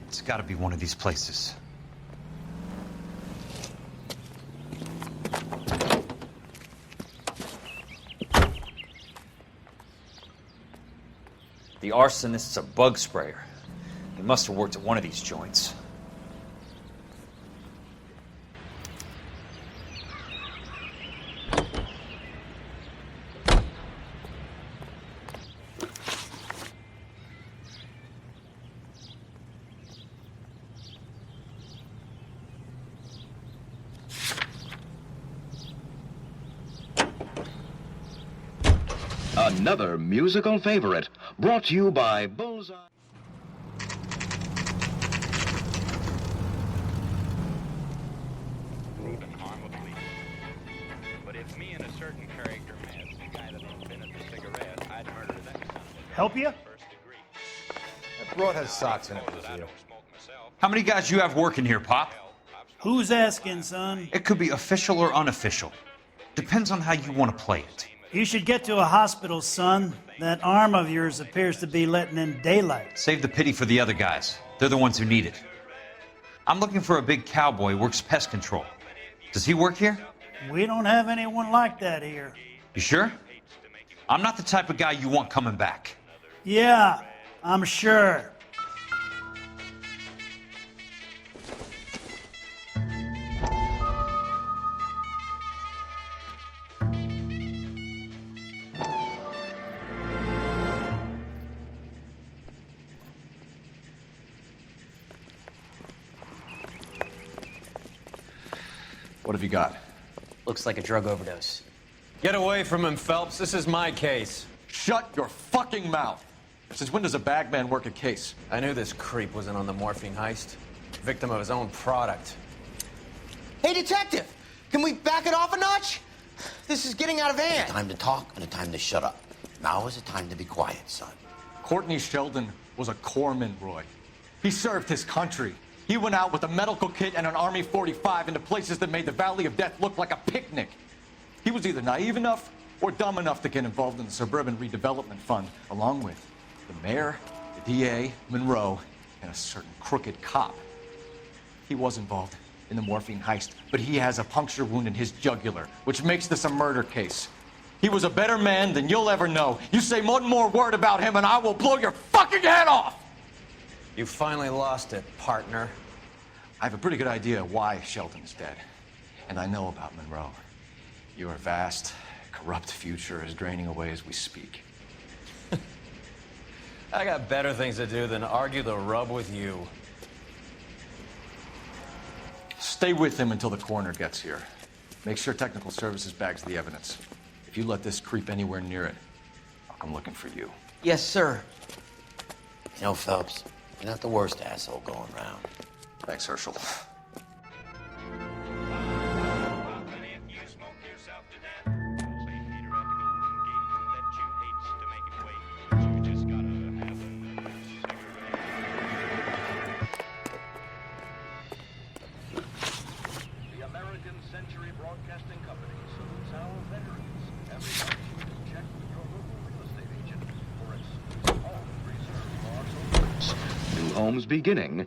It's gotta be one of these places. The arsonist's a bug sprayer. He must have worked at one of these joints. Another musical favorite, brought to you by Bullseye. But if me and a certain character man, the guy that invented the cigarette, I'd murder that son of a Help you? first degree. That broad has socks in it for you. How many guys you have working here, Pop? Who's asking, son? It could be official or unofficial. Depends on how you want to play it. You should get to a hospital, son. That arm of yours appears to be letting in daylight. Save the pity for the other guys. They're the ones who need it. I'm looking for a big cowboy who works pest control. Does he work here? We don't have anyone like that here. You sure? I'm not the type of guy you want coming back. Yeah, I'm sure. What have you got? Looks like a drug overdose. Get away from him, Phelps. This is my case. Shut your fucking mouth! Since when does a bagman work a case? I knew this creep wasn't on the morphine heist. Victim of his own product. Hey, detective! Can we back it off a notch? This is getting out of hand. A time to talk and a time to shut up. Now is a time to be quiet, son. Courtney Sheldon was a corpsman, Roy. He served his country. He went out with a medical kit and an Army 45 into places that made the Valley of Death look like a picnic. He was either naive enough or dumb enough to get involved in the Suburban Redevelopment Fund, along with the mayor, the DA, Monroe, and a certain crooked cop. He was involved in the morphine heist, but he has a puncture wound in his jugular, which makes this a murder case. He was a better man than you'll ever know. You say one more word about him and I will blow your fucking head off! You finally lost it, partner. I have a pretty good idea why Sheldon is dead. And I know about Monroe. Your vast, corrupt future is draining away as we speak. I got better things to do than argue the rub with you. Stay with him until the coroner gets here. Make sure technical services bags the evidence. If you let this creep anywhere near it, I'll come looking for you. Yes, sir. You know, Phelps, you're not the worst asshole going around. Thanks, Herschel. Homes beginning.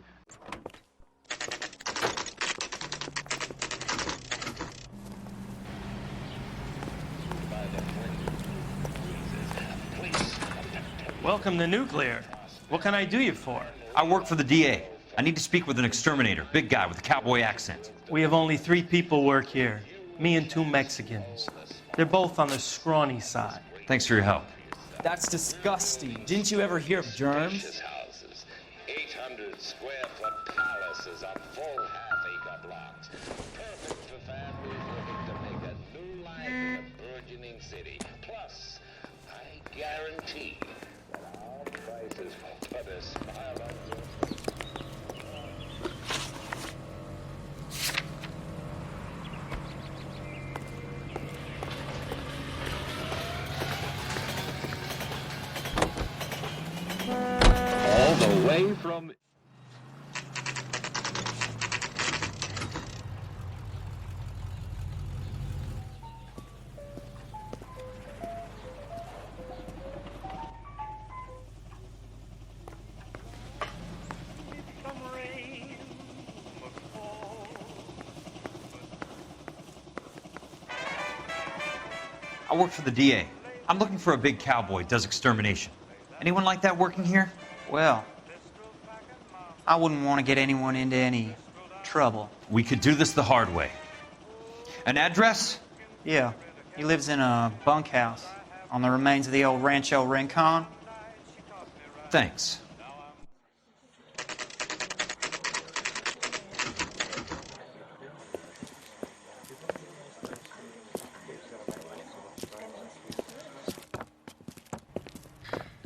Welcome to Nuclear. What can I do you for? I work for the DA. I need to speak with an exterminator, big guy with a cowboy accent. We have only 3 people work here. Me and 2 Mexicans. They're both on the scrawny side. Thanks for your help. That's disgusting. Didn't you ever hear of germs? 800 square foot palaces on full half-acre blocks. Perfect for families looking to make a new life in a burgeoning city. Plus, I guarantee that our prices will put a smile on your face. All the way from... I work for the DA. I'm looking for a big cowboy, does extermination. Anyone like that working here? Well, I wouldn't want to get anyone into any trouble. We could do this the hard way. An address? Yeah, he lives in a bunkhouse on the remains of the old Rancho Rincon. Thanks.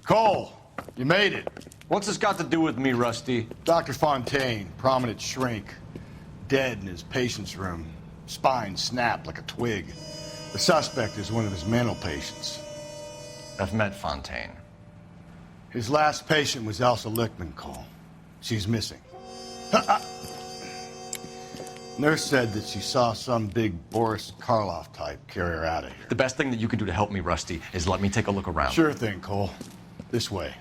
Cole, you made it. What's this got to do with me, Rusty? Dr. Fontaine, prominent shrink, dead in his patient's room. Spine snapped like a twig. The suspect is one of his mental patients. I've met Fontaine. His last patient was Elsa Lichtman, Cole. She's missing. Nurse said that she saw some big Boris Karloff type carry her out of here. The best thing that you can do to help me, Rusty, is let me take a look around. Sure thing, Cole. This way.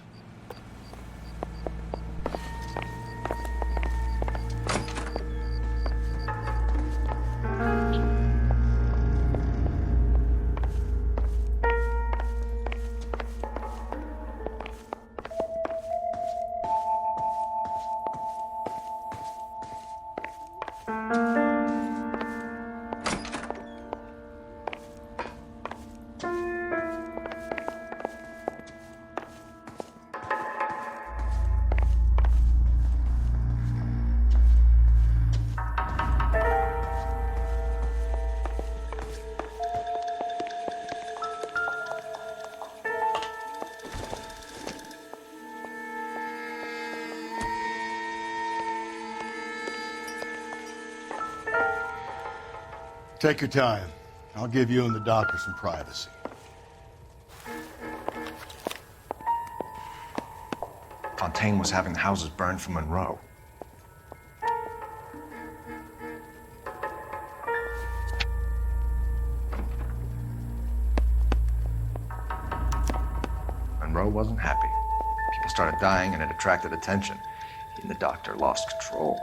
Take your time. I'll give you and the doctor some privacy. Fontaine was having the houses burned for Monroe. Monroe wasn't happy. People started dying and it attracted attention. He and the doctor lost control.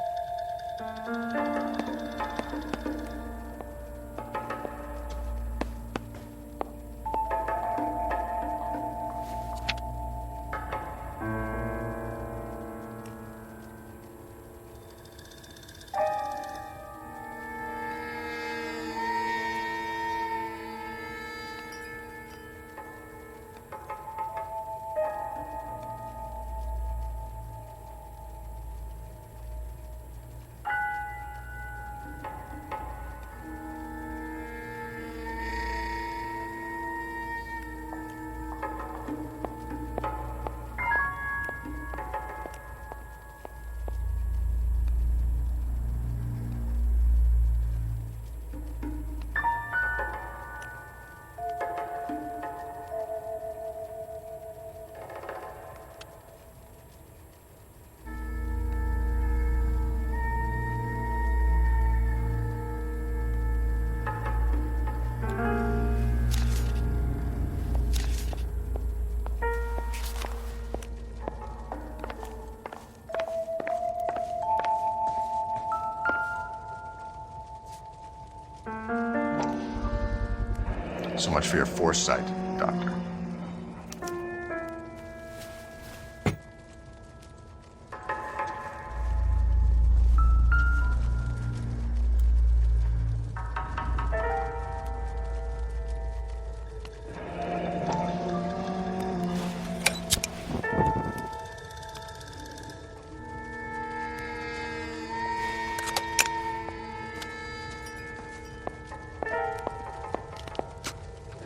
So much for your foresight, Doctor.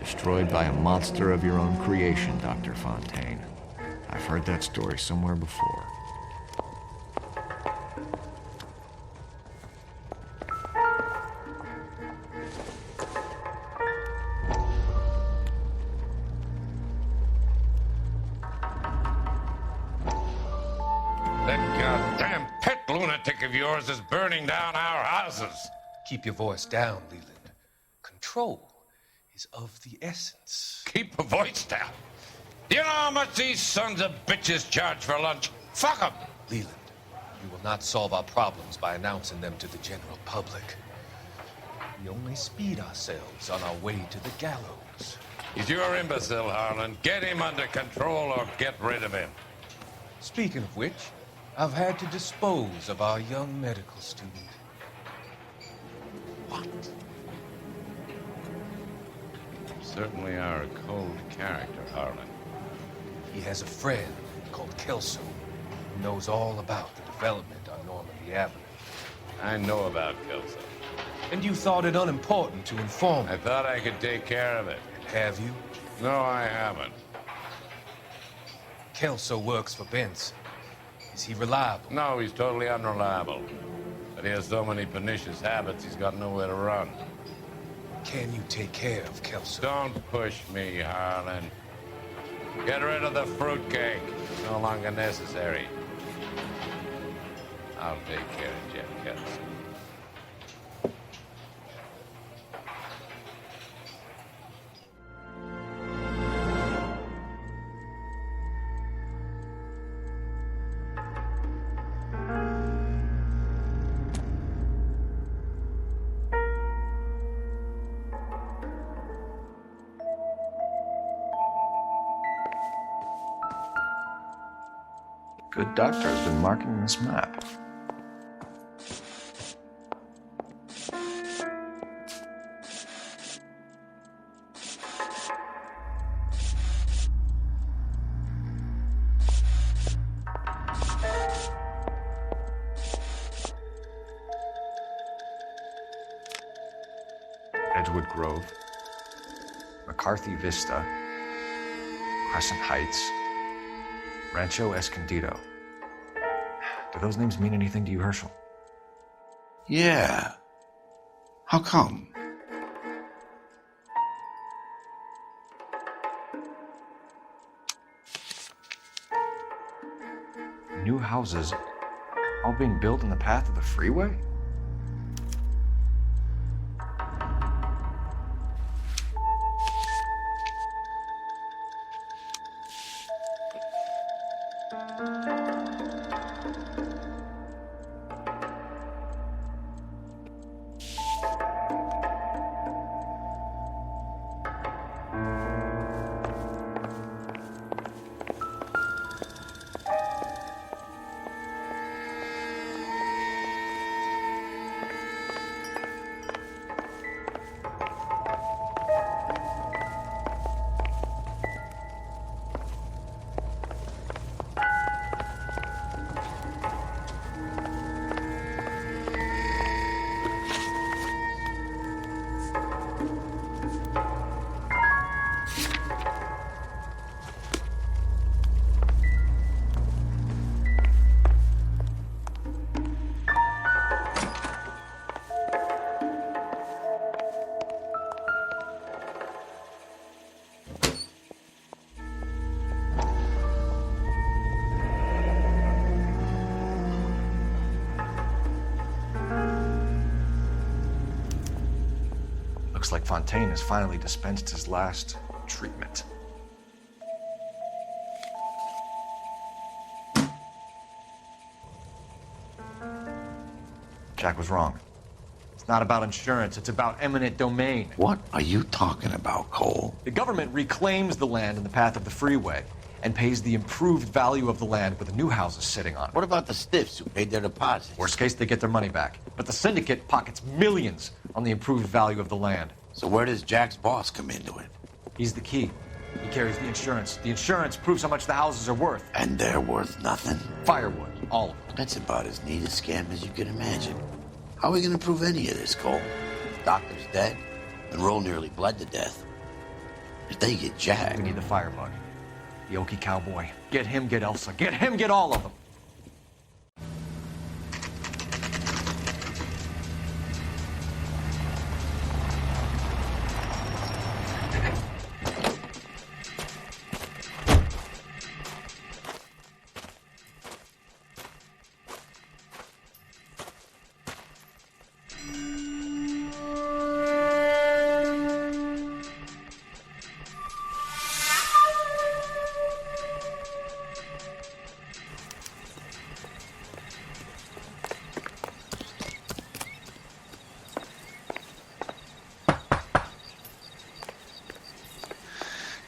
Destroyed by a monster of your own creation, Dr. Fontaine. I've heard that story somewhere before. That goddamn pet lunatic of yours is burning down our houses. Keep your voice down, Leland. Control is of the essence. Keep your voice down. You know how much these sons of bitches charge for lunch? Fuck them. Leland, you will not solve our problems by announcing them to the general public. We only speed ourselves on our way to the gallows. Comentários. He's your imbecile, Harlan. Get him under control or get rid of him. Speaking of which, I've had to dispose of our young medical student. What? You certainly are a cold character, Harlan. He has a friend called Kelso who knows all about the development on Normandy Avenue. I know about Kelso. And you thought it unimportant to inform me. I thought I could take care of it. Have you? No, I haven't. Kelso works for Benson. Is he reliable? No, he's totally unreliable. But he has so many pernicious habits, he's got nowhere to run. Can you take care of Kelso? Don't push me, Harlan. Get rid of the fruitcake. It's no longer necessary. I'll take care of Jeff Kelso. Good doctor has been marking this map. Edgewood Grove, McCarthy Vista, Crescent Heights, Rancho Escondido. Do those names mean anything to you, Herschel? Yeah. How come? New houses all being built in the path of the freeway? Looks like Fontaine has finally dispensed his last treatment. Jack was wrong. It's not about insurance, it's about eminent domain. What are you talking about, Cole? The government reclaims the land in the path of the freeway and pays the improved value of the land with the new houses sitting on it. What about the stiffs who paid their deposits? Worst case, they get their money back. But the syndicate pockets millions on the improved value of the land. So where does Jack's boss come into it? He's the key. He carries the insurance. The insurance proves how much the houses are worth. And they're worth nothing? Firewood, all of them. That's about as neat a scam as you can imagine. How are we going to prove any of this, Cole? Doctor's dead, and Roll nearly bled to death. If they get Jack... We need the firebug. The Okie cowboy. Get him, get Elsa. Get him, get all of them.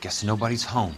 Guess nobody's home.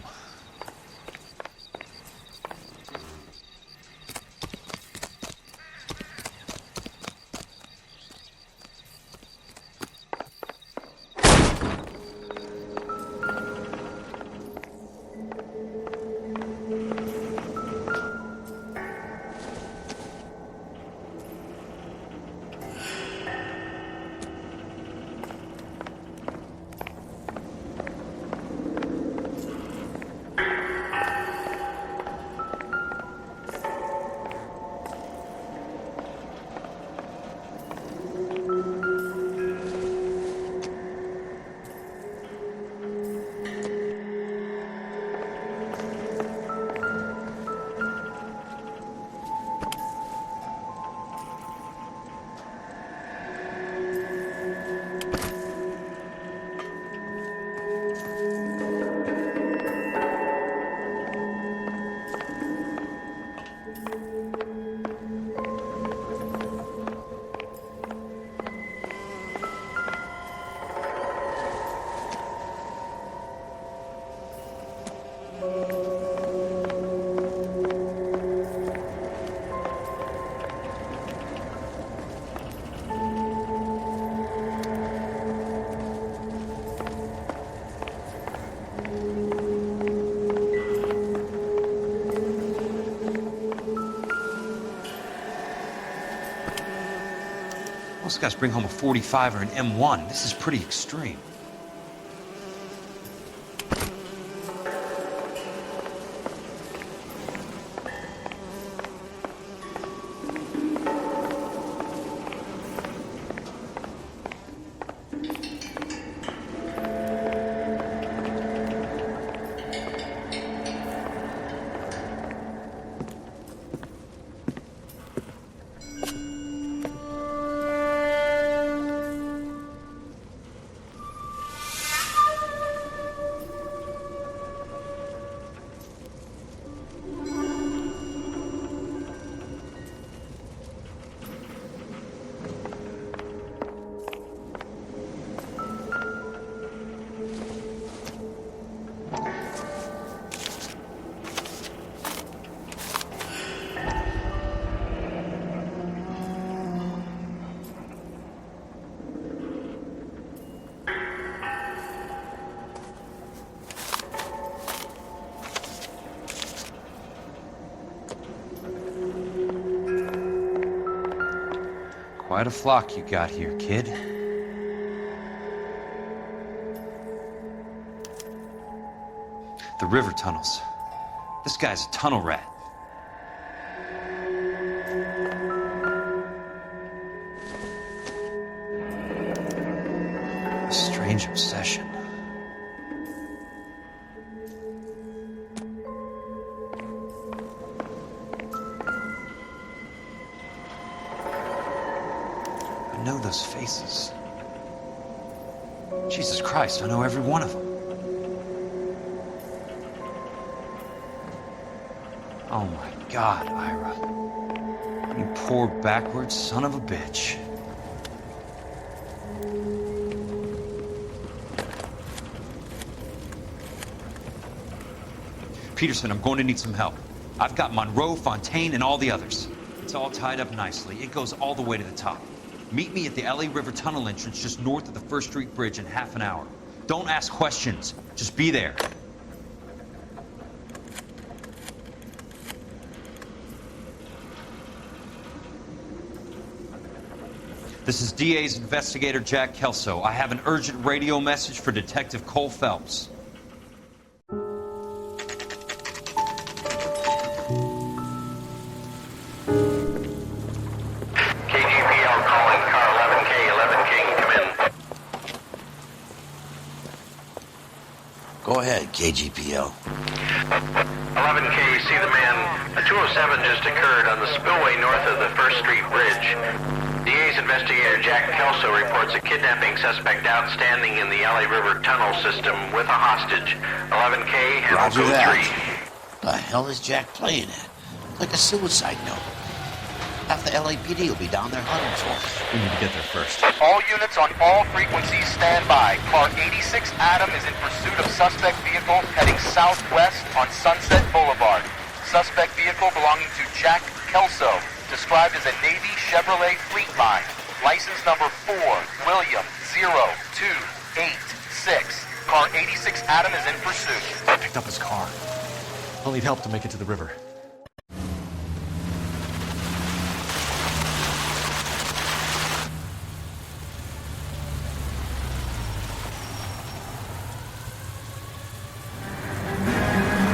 Most guys bring home a 45 or an M1. This is pretty extreme. Quite a flock you got here, kid. The river tunnels. This guy's a tunnel rat. A strange obsession. I know those faces. Jesus Christ, I know every one of them. Oh my God, Ira. You poor backwards son of a bitch. Peterson, I'm going to need some help. I've got Monroe, Fontaine, and all the others. It's all tied up nicely. It goes all the way to the top. Meet me at the L.A. River Tunnel entrance just north of the First Street Bridge in half an hour. Don't ask questions. Just be there. This is DA's investigator Jack Kelso. I have an urgent radio message for Detective Cole Phelps. Go ahead, KGPL. 11K, see the man. A 207 just occurred on the spillway north of the First Street Bridge. DA's investigator Jack Kelso reports a kidnapping suspect outstanding in the LA River tunnel system with a hostage. 11K, handle Roger code that. 3. The hell is Jack playing at? Like a suicide note. Half the LAPD will be down there hunting for us. We need to get there first. All units on all frequencies stand by. Car 86 Adam is in pursuit of suspect vehicle heading southwest on Sunset Boulevard. Suspect vehicle belonging to Jack Kelso, described as a Navy Chevrolet Fleetline. License number 4, William 0286. Car 86 Adam is in pursuit. I picked up his car. I'll need help to make it to the river.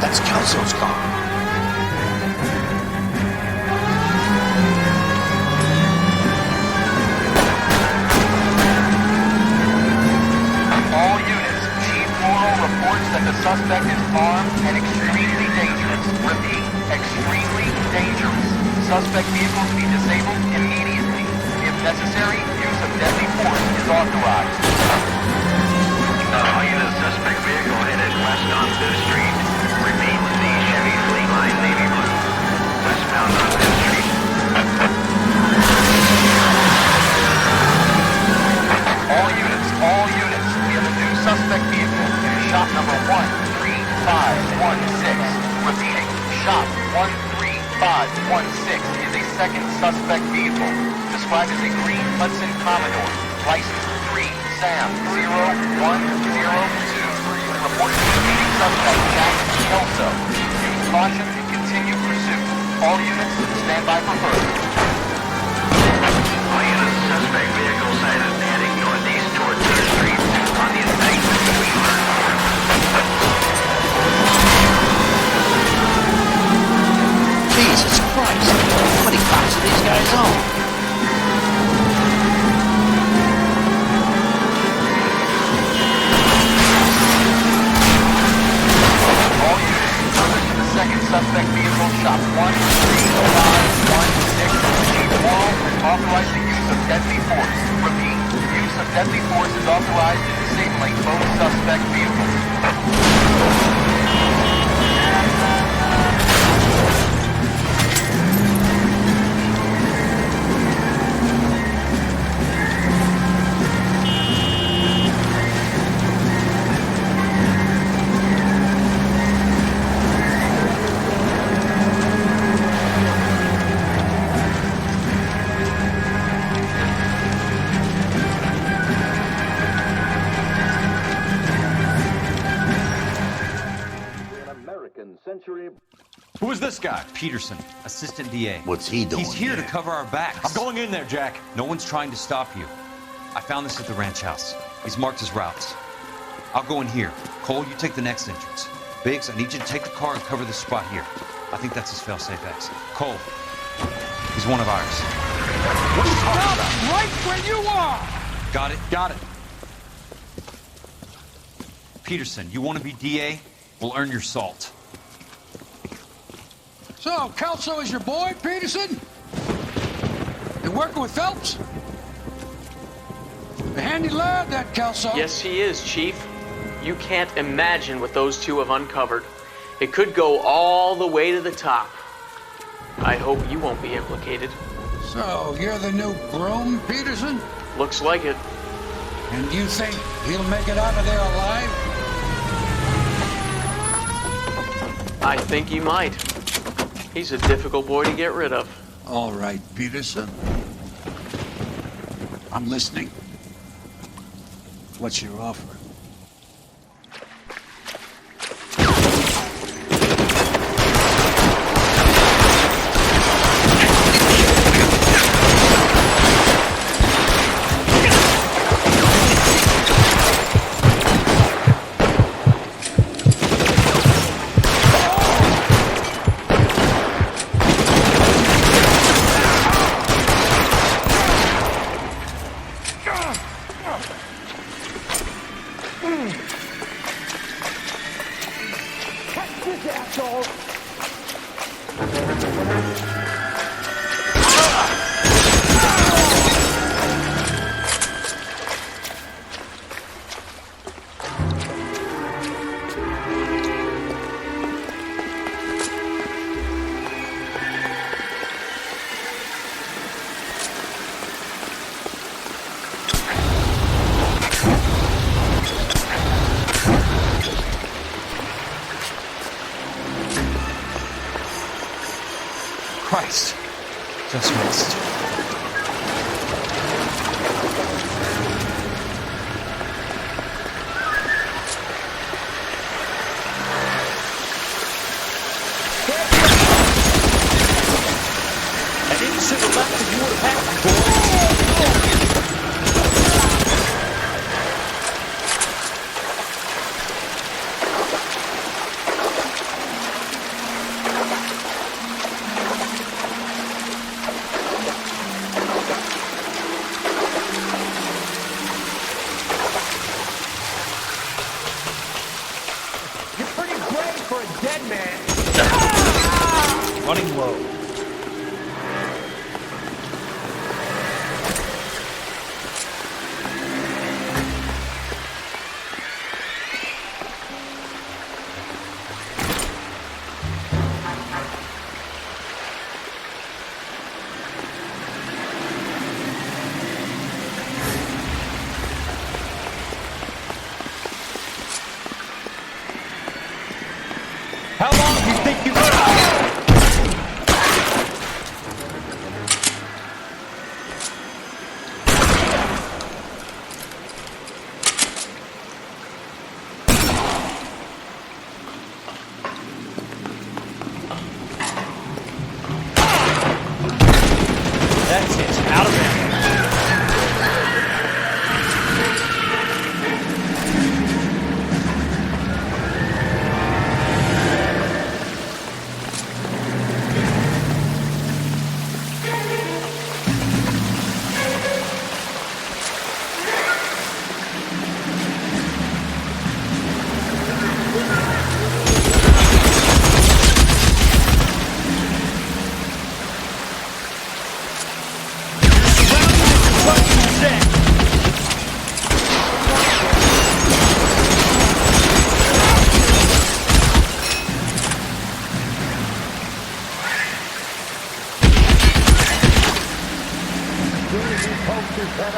That's Kelso's car. All units, Chief Laurel reports that the suspect is armed and extremely dangerous. Repeat, extremely dangerous. Suspect vehicle to be disabled immediately. If necessary, use of deadly force is authorized. All units, suspect vehicle headed west on 5th Street. Repeat, the Chevy Fleetline Navy Blue. Westbound on 5th Street. All units, we have a new suspect vehicle. It is shop number 13516. Repeating, shop 13516 is a second suspect vehicle, described as a green Hudson Commodore, license 3 Sam 0102. Reported to leading suspect Jack Kelso. Use caution and continue pursuit. All units stand by for further. All units, suspect vehicle sighted heading northeast toward 3rd Street on the embankment between Jesus Christ. How many cops are these guys on? all units, others to the second suspect vehicle, shop 13516. Chief Laurel has authorized the use of deadly force. Repeat, use of deadly force is authorized in disabling both suspect vehicles. Who is this guy? Peterson, assistant DA. What's he doing? He's here to cover our backs. I'm going in there, Jack. No one's trying to stop you. I found this at the ranch house. He's marked his routes. I'll go in here. Cole, you take the next entrance. Biggs, I need you to take the car and cover this spot here. I think that's his fail-safe exit. Cole, he's one of ours. What are you talking about? Right where you are! Got it? Got it. Peterson, you want to be DA? We'll earn your salt. So, Kelso is your boy, Peterson? You working with Phelps? A handy lad, that Kelso. Yes, he is, Chief. You can't imagine what those two have uncovered. It could go all the way to the top. I hope you won't be implicated. So, you're the new groom, Peterson? Looks like it. And you think he'll make it out of there alive? I think he might. He's a difficult boy to get rid of. All right, Peterson. I'm listening. What's your offer? Christ. Just missed. I didn't sit the left if you would have had me, boy. Running low. How long do you think you got? That's it. Out of there.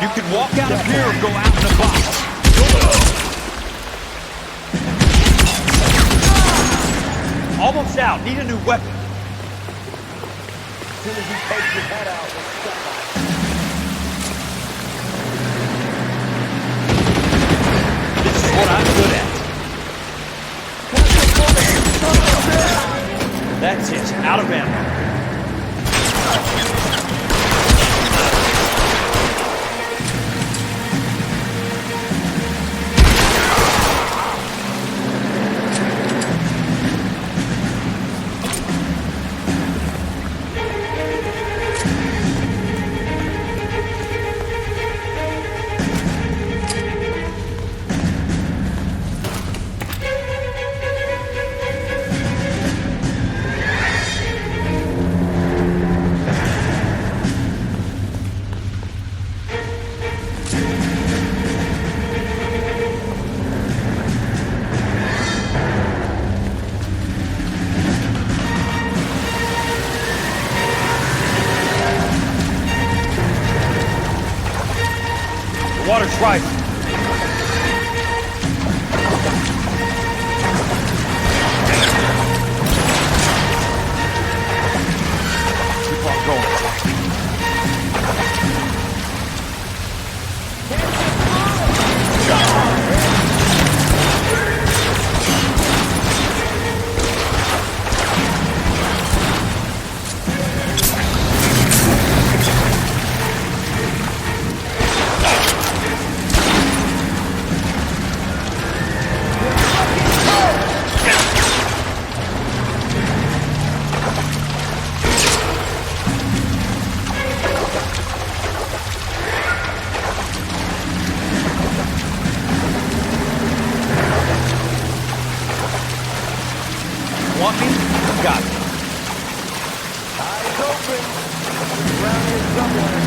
You can walk out of here or go out in a box. Almost out. Need a new weapon. As soon as you take your head out, This is what I'm good at. That's it. Out of ammo. Water's right. Keep on going. Want me? Got it. Eyes open. Around here somewhere.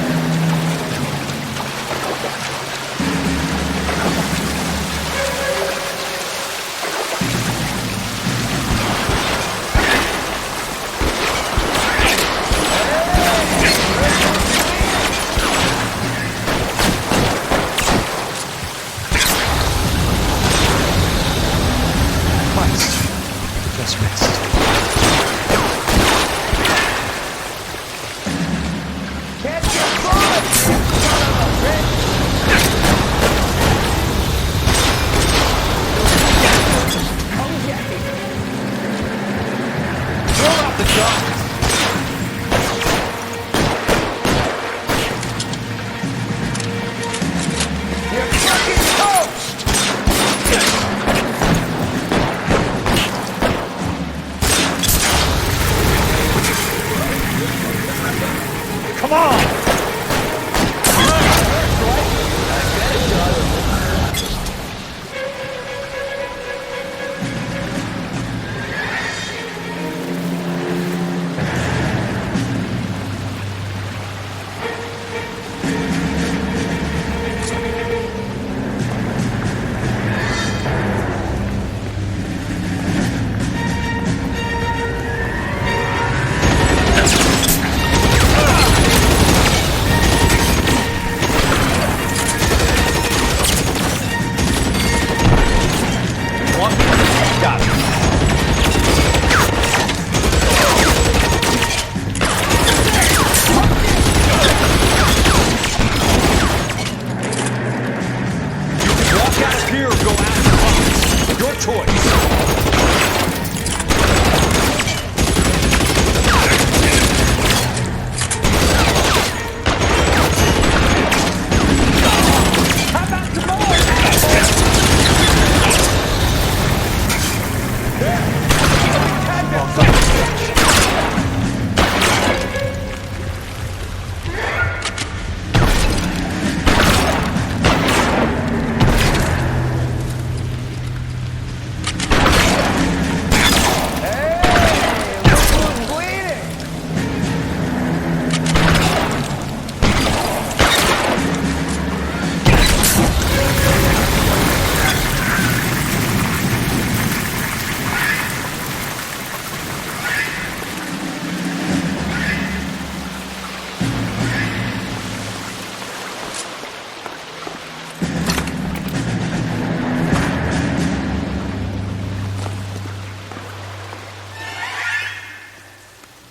Just missed. choice.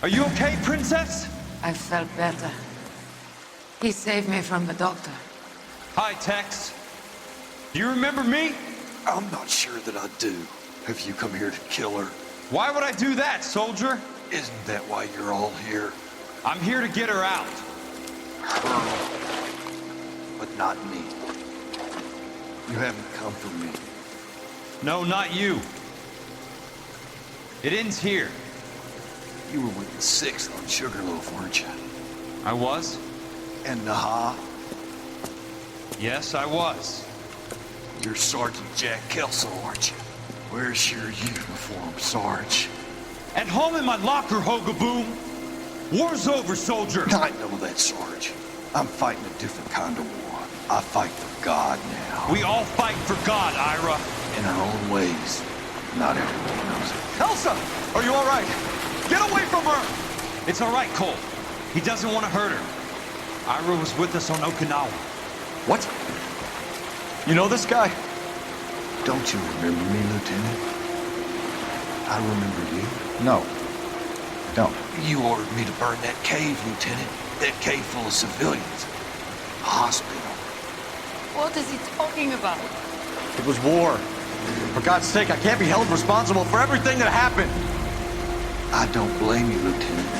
Are you okay, Princess? I felt better. He saved me from the doctor. Hi, Tex. Do you remember me? I'm not sure that I do. Have you come here to kill her? Why would I do that, soldier? Isn't that why you're all here? I'm here to get her out. Her. But not me. You haven't come for me. No, not you. It ends here. You were with the 6th on Sugarloaf, weren't you? I was? And Naha? Yes, I was. You're Sergeant Jack Kelso, aren't you? Where's your uniform, Sarge? At home in my locker, Hogaboom. War's over, soldier. I know that, Sarge. I'm fighting a different kind of war. I fight for God now. We all fight for God, Ira. In our own ways. Not everyone knows it. Elsa! Are you all right? Get away from her! It's all right, Cole. He doesn't want to hurt her. Ira was with us on Okinawa. What? You know this guy? Don't you remember me, Lieutenant? I remember you. No. Don't. You ordered me to burn that cave, Lieutenant. That cave full of civilians. A hospital. What is he talking about? It was war. For God's sake, I can't be held responsible for everything that happened. I don't blame you, Lieutenant.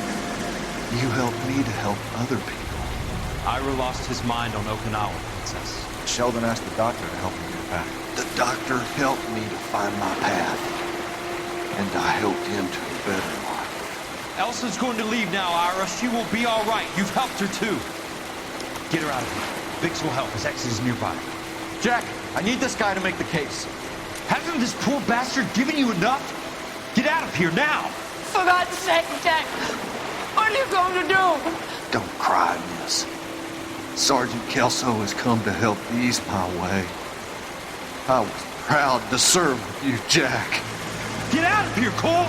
You helped me to help other people. Ira lost his mind on Okinawa, Princess. Sheldon asked the doctor to help him get back. The doctor helped me to find my path. And I helped him to a better life. Elsa's going to leave now, Ira. She will be all right. You've helped her, too. Get her out of here. Vix will help. His ex is nearby. Jack, I need this guy to make the case. Hasn't this poor bastard given you enough? Get out of here now! For God's sake, Jack! What are you going to do? Don't cry, miss. Sergeant Kelso has come to help ease my way. I was proud to serve with you, Jack. Get out of here, Cole!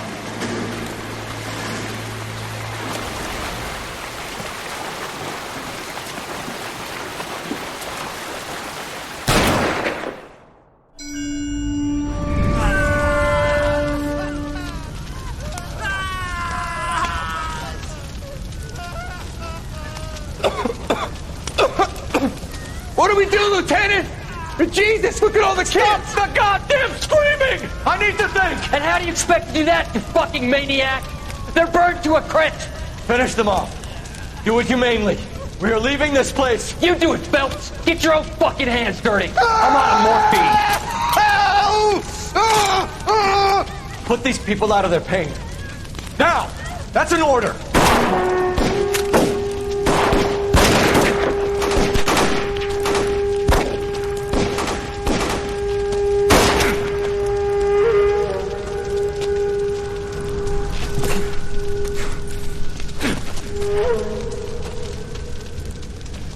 What do we do, Lieutenant? Jesus, look at all the kids! Stop the goddamn screaming! I need to think! And how do you expect to do that, you fucking maniac? They're burned to a crisp! Finish them off. Do it humanely. We are leaving this place. You do it, Phelps! Get your own fucking hands dirty! I'm out of morphine! Put these people out of their pain. Now! That's an order!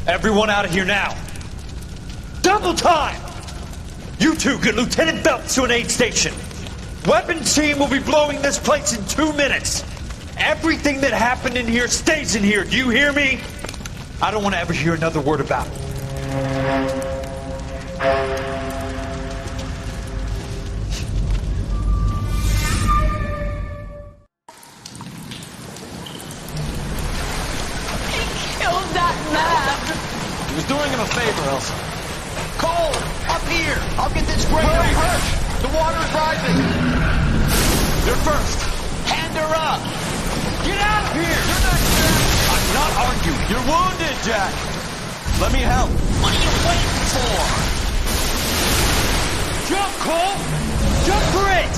Everyone out of here now. Double time! You two get Lieutenant Phelps to an aid station. Weapons team will be blowing this place in 2 minutes. Everything that happened in here stays in here. Do you hear me? I don't want to ever hear another word about it. He was doing him a favor, Elsa. Cole, up here! I'll get this breaker. Where are you hurt? The water is rising! You're first! Hand her up! Get out of here! You're not Jack! I'm not arguing. You're wounded, Jack! Let me help. What are you waiting for? Jump, Cole! Jump for it!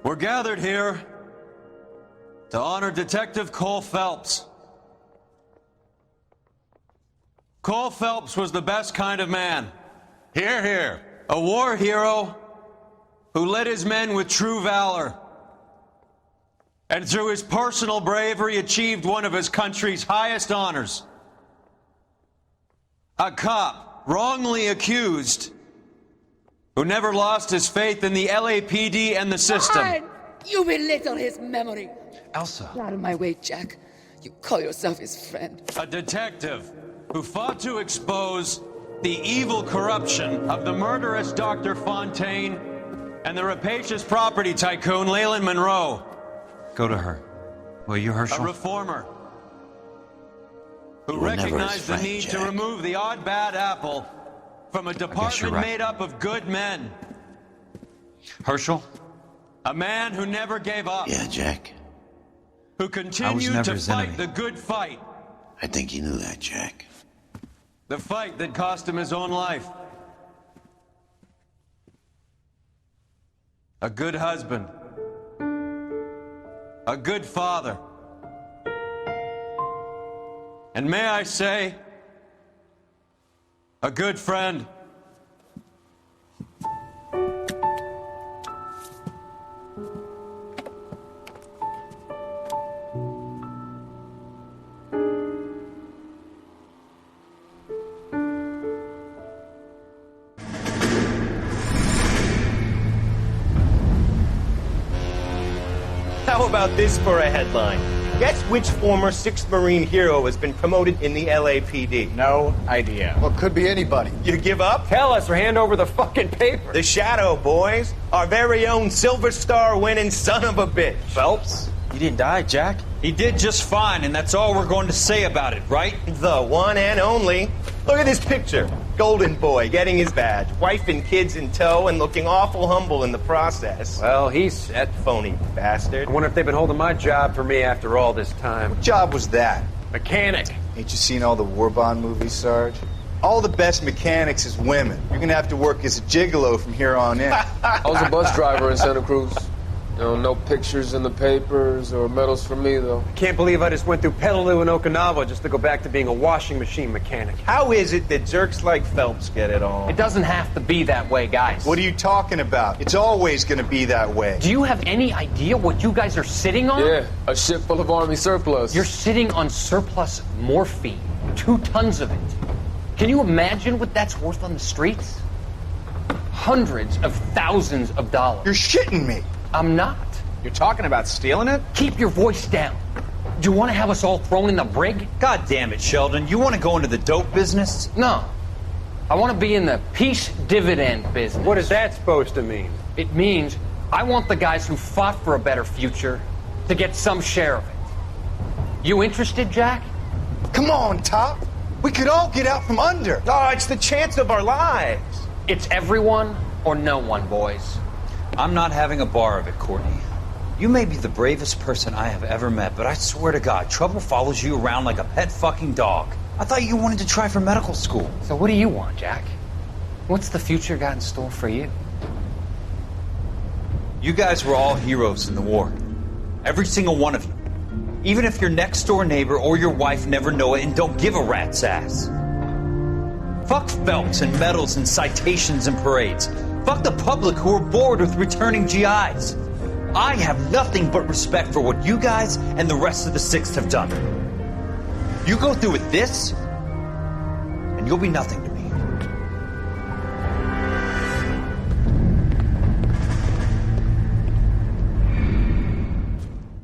We're gathered here to honor Detective Cole Phelps. Cole Phelps was the best kind of man. Hear, hear. A war hero who led his men with true valor. And through his personal bravery achieved one of his country's highest honors. A cop wrongly accused who never lost his faith in the LAPD and the system. Fine. You belittle his memory. Elsa. Get out of my way, Jack. You call yourself his friend. A detective who fought to expose the evil corruption of the murderous Dr. Fontaine and the rapacious property tycoon Leland Monroe. Go to her. Will you, Herschel? A reformer who recognized the need to remove the odd bad apple from a department made up of good men. Herschel? A man who never gave up. Yeah, Jack. Who continued to fight the good fight. I think you knew that, Jack. The fight that cost him his own life. A good husband. A good father. And may I say, a good friend. How about this for a headline? Guess which former 6th Marine hero has been promoted in the LAPD? No idea. Well, it could be anybody. You give up? Tell us or hand over the fucking paper. The Shadow, boys. Our very own Silver Star winning son of a bitch. Phelps? He didn't die, Jack. He did just fine, and that's all we're going to say about it, right? The one and only. Look at this picture. Golden boy getting his badge, wife and kids in tow, and looking awful humble in the process. Well, he's set. Phony bastard. I wonder if they've been holding my job for me after all this time. What job was that? Mechanic. Ain't you seen all the war bond movies, Sarge? All the best mechanics is women. You're gonna have to work as a gigolo from here on in. I was a bus driver in Santa Cruz. You know, no pictures in the papers or medals for me, though. I can't believe I just went through Petaloo and Okinawa just to go back to being a washing machine mechanic. How is it that jerks like Phelps get it all? It doesn't have to be that way, guys. What are you talking about? It's always gonna be that way. Do you have any idea what you guys are sitting on? Yeah, a ship full of Army surplus. You're sitting on surplus morphine. 2 tons of it. Can you imagine what that's worth on the streets? Hundreds of thousands of dollars. You're shitting me. I'm not. You're talking about stealing it? Keep your voice down. Do you want to have us all thrown in the brig? God damn it, Sheldon. You want to go into the dope business? No. I want to be in the peace dividend business. What is that supposed to mean? It means I want the guys who fought for a better future to get some share of it. You interested, Jack? Come on, Top. We could all get out from under. Oh, it's the chance of our lives. It's everyone or no one, boys. I'm not having a bar of it, Courtney. You may be the bravest person I have ever met, but I swear to God, trouble follows you around like a pet fucking dog. I thought you wanted to try for medical school. So what do you want, Jack? What's the future got in store for you? You guys were all heroes in the war. Every single one of you. Even if your next door neighbor or your wife never know it and don't give a rat's ass. Fuck Phelps and medals and citations and parades. Fuck the public who are bored with returning GIs. I have nothing but respect for what you guys and the rest of the Sixth have done. You go through with this, and you'll be nothing to me.